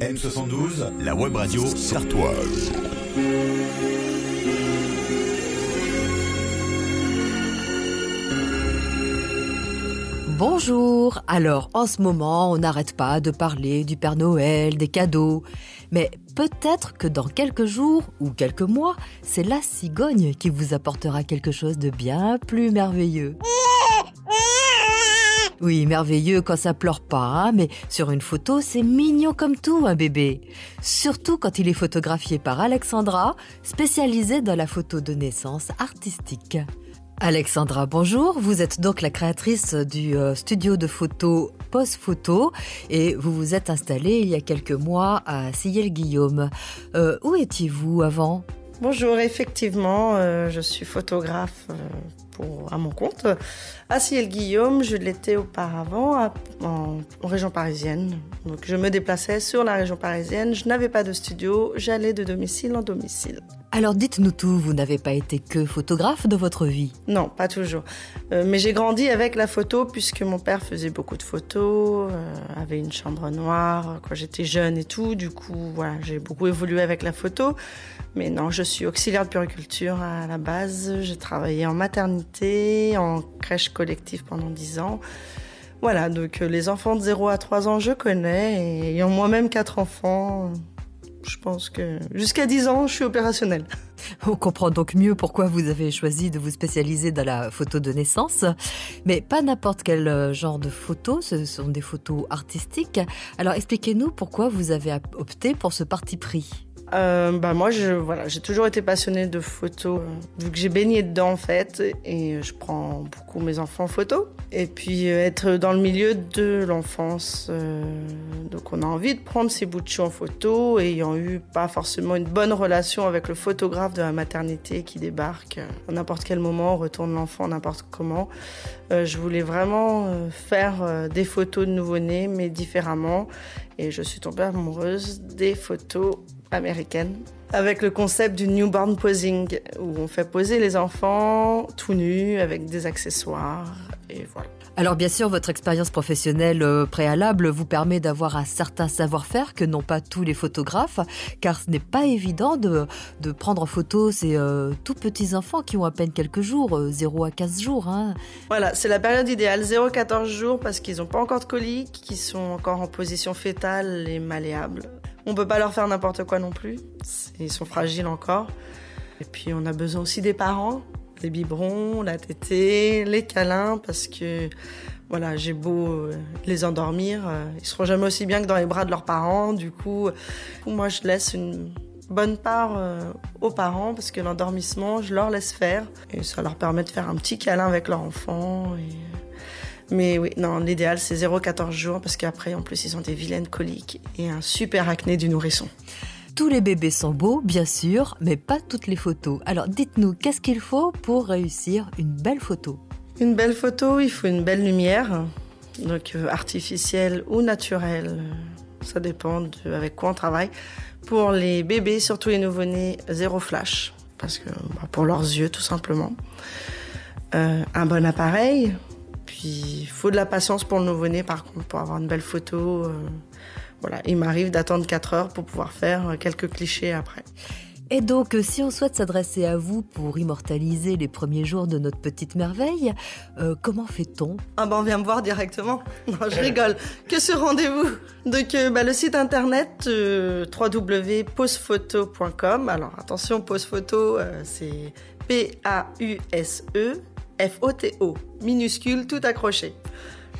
M72, la web radio sartoise. Bonjour. Alors, en ce moment, on n'arrête pas de parler du Père Noël, des cadeaux. Mais peut-être que dans quelques jours ou quelques mois, c'est la cigogne qui vous apportera quelque chose de bien plus merveilleux. Oui, merveilleux quand ça pleure pas, hein, mais sur une photo, c'est mignon comme tout, un bébé. Surtout quand il est photographié par Alexandra, spécialisée dans la photo de naissance artistique. Alexandra, bonjour. Vous êtes donc la créatrice du studio de photo Pose Photo et vous vous êtes installée il y a quelques mois à Sillé-le-Guillaume. Où étiez-vous avant ? Bonjour, effectivement, je suis photographe à mon compte. À Sillé-le-Guillaume, je l'étais auparavant en région parisienne. Donc je me déplaçais sur la région parisienne, je n'avais pas de studio, j'allais de domicile en domicile. Alors dites-nous tout, vous n'avez pas été que photographe dans votre vie ? Non, pas toujours. Mais j'ai grandi avec la photo puisque mon père faisait beaucoup de photos, avait une chambre noire quand j'étais jeune et tout. Du coup, voilà, j'ai beaucoup évolué avec la photo. Mais non, je suis auxiliaire de puériculture à la base. J'ai travaillé en maternité, en crèche collective pendant 10 ans. Voilà, donc les enfants de 0 à 3 ans, je connais. Et ayant moi-même 4 enfants, je pense que jusqu'à 10 ans, je suis opérationnelle. On comprend donc mieux pourquoi vous avez choisi de vous spécialiser dans la photo de naissance. Mais pas n'importe quel genre de photos, ce sont des photos artistiques. Alors expliquez-nous pourquoi vous avez opté pour ce parti pris. Moi, j'ai toujours été passionnée de photos, vu que j'ai baigné dedans en fait, et je prends beaucoup mes enfants en photo. Et puis être dans le milieu de l'enfance, donc on a envie de prendre ces bouts de chou en photo, et ayant eu pas forcément une bonne relation avec le photographe de la maternité qui débarque à n'importe quel moment, on retourne l'enfant n'importe comment. Je voulais vraiment faire des photos de nouveau-nés, mais différemment, et je suis tombée amoureuse des photos américaine, avec le concept du newborn posing, où on fait poser les enfants tout nus avec des accessoires, et voilà. Alors bien sûr, votre expérience professionnelle préalable vous permet d'avoir un certain savoir-faire que n'ont pas tous les photographes, car ce n'est pas évident de prendre en photo ces tout petits enfants qui ont à peine quelques jours, 0 à 15 jours. Hein. Voilà, c'est la période idéale, 0 à 14 jours, parce qu'ils n'ont pas encore de coliques, qu'ils sont encore en position fétale et malléable. On ne peut pas leur faire n'importe quoi non plus, ils sont fragiles encore. Et puis on a besoin aussi des parents, les biberons, la tétée, les câlins, parce que voilà, j'ai beau les endormir, ils seront jamais aussi bien que dans les bras de leurs parents. Du coup, moi je laisse une bonne part aux parents, parce que l'endormissement, je leur laisse faire. Et ça leur permet de faire un petit câlin avec leur enfant. Mais oui, non, l'idéal c'est 0-14 jours, parce qu'après en plus ils ont des vilaines coliques et un super acné du nourrisson. Tous les bébés sont beaux, bien sûr, mais pas toutes les photos. Alors dites-nous, qu'est-ce qu'il faut pour réussir une belle photo ? Une belle photo, il faut une belle lumière, donc artificielle ou naturelle, ça dépend avec quoi on travaille. Pour les bébés, surtout les nouveau-nés, 0 flash, parce que pour leurs yeux tout simplement. Un bon appareil. Puis il faut de la patience pour le nouveau-né, par contre, pour avoir une belle photo. Voilà, il m'arrive d'attendre 4 heures pour pouvoir faire quelques clichés après. Et donc, si on souhaite s'adresser à vous pour immortaliser les premiers jours de notre petite merveille, comment fait-on ? On vient me voir directement. Non, je rigole. Que ce rendez-vous. Donc, le site internet www.posephoto.com. Alors, attention, Pose Photo, c'est PAUSE-FOTO, minuscule, tout accroché.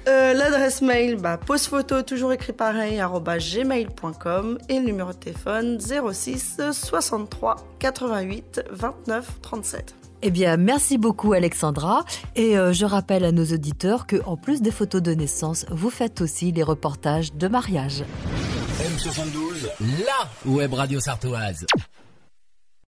L'adresse mail, posephoto, toujours écrit pareil, @gmail.com, et le numéro de téléphone 06 63 88 29 37. Eh bien, merci beaucoup Alexandra, et je rappelle à nos auditeurs que, en plus des photos de naissance, vous faites aussi les reportages de mariage. M72, la web radio sartoise.